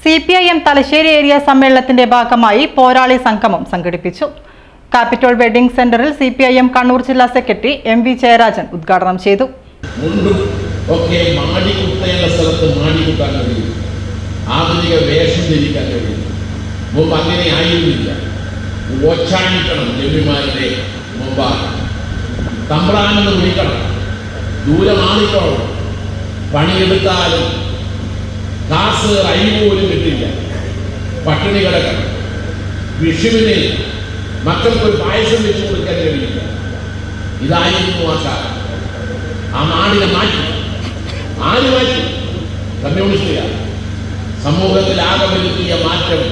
CPIM Thalassery area സമ്മേളനത്തിന്റെ ഭാഗമായി പോരാളി സംഗമം സംഘടിപ്പിച്ചു. ക്യാപിറ്റൽ വെഡിംഗ് സെന്ററിൽ CPIM കണ്ണൂർ ജില്ലാ സെക്രട്ടറി MV ജയരാജൻ ഉദ്ഘാടനം ചെയ്തു. ആധുനിക വേഷം ധരിക്കാൻ കഴിയും. മുമ്പ് അങ്ങനെ ആയിരുന്നില്ല. ഓച്ചാനിക്കണം ജമ്മിമാരുടെ മുമ്പാണ്. തമ്പ്രാനെന്ന് വിളിക്കണം, ദൂരമാണിക്കണം. പണിയെടുത്താലും കാസ് അരി പോലും കിട്ടില്ല, പട്ടിണി കിടക്കണം. വിഷുവിന് മക്കൾക്കൊരു പായസം വെച്ചു കൊടുക്കാൻ കഴിയില്ല. ഇതായിരുന്നു ആ കാലം. ആ നാടിനെ മാറ്റി. ആര് മാറ്റി? കമ്മ്യൂണിസ്റ്റുകാർ. സമൂഹത്തിൽ ആകെ വരുത്തിയ മാറ്റം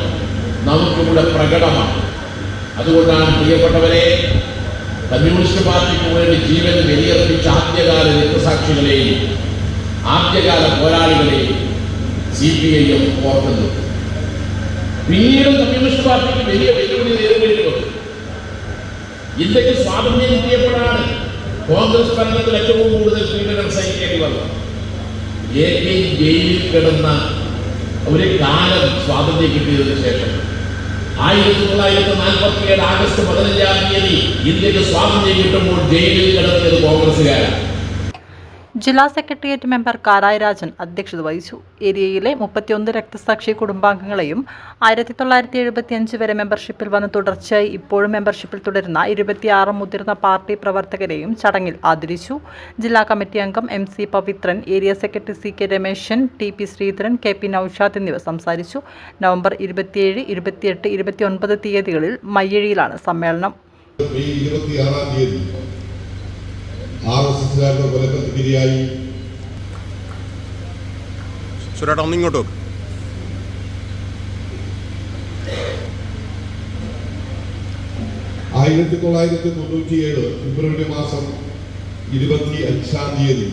നമുക്കിവിടെ പ്രകടമാണ്. അതുകൊണ്ടാണ് പ്രിയപ്പെട്ടവരെ, കമ്മ്യൂണിസ്റ്റ് പാർട്ടിക്ക് വേണ്ടി ജീവൻ ബലിയർപ്പിച്ച ആദ്യകാല രക്തസാക്ഷികളെയും ആദ്യകാല പോരാളികളെയും CPIM ഓർക്കുന്നു. പിന്നീട് കമ്മ്യൂണിസ്റ്റ് പാർട്ടിക്ക് വലിയ വെല്ലുവിളി നേരിടേണ്ടി വന്നു. ഇന്ത്യക്ക് സ്വാതന്ത്ര്യം കിട്ടിയപ്പോഴാണ് കോൺഗ്രസ് ഭരണത്തിൽ ഏറ്റവും കൂടുതൽ പീഡനം സഹിക്കേണ്ടി വന്നത്. AK ജയിലിൽ കിടന്ന ഒരു കാലം സ്വാതന്ത്ര്യം കിട്ടിയതിനു ശേഷം 1947 ആഗസ്റ്റ് 15-ാം തീയതി ഇന്ത്യക്ക് സ്വാതന്ത്ര്യം കിട്ടുമ്പോൾ ജയിലിൽ കിടന്നത് കോൺഗ്രസുകാരാണ്. ജില്ലാ സെക്രട്ടേറിയറ്റ് മെമ്പർ കാരായ രാജൻ അധ്യക്ഷത വഹിച്ചു. ഏരിയയിലെ 31 രക്തസാക്ഷി കുടുംബാംഗങ്ങളെയും 1975 വരെ മെമ്പർഷിപ്പിൽ വന്ന് തുടർച്ചയായി ഇപ്പോഴും മെമ്പർഷിപ്പിൽ തുടരുന്ന 26 മുതിർന്ന പാർട്ടി പ്രവർത്തകരെയും ചടങ്ങിൽ ആദരിച്ചു. ജില്ലാ കമ്മിറ്റി അംഗം MC Pavithran, area secretary CK Rameshan, TP Sreedharan, KP Noushad എന്നിവർ സംസാരിച്ചു. നവംബർ 27, 28, 29 തീയതികളിൽ മയ്യഴിയിലാണ് സമ്മേളനം. RSSകാരുടെ കൊലക്കത്തിരിയായി ഇങ്ങോട്ട് 1997 ഫെബ്രുവരി മാസം 25-ാം തീയതി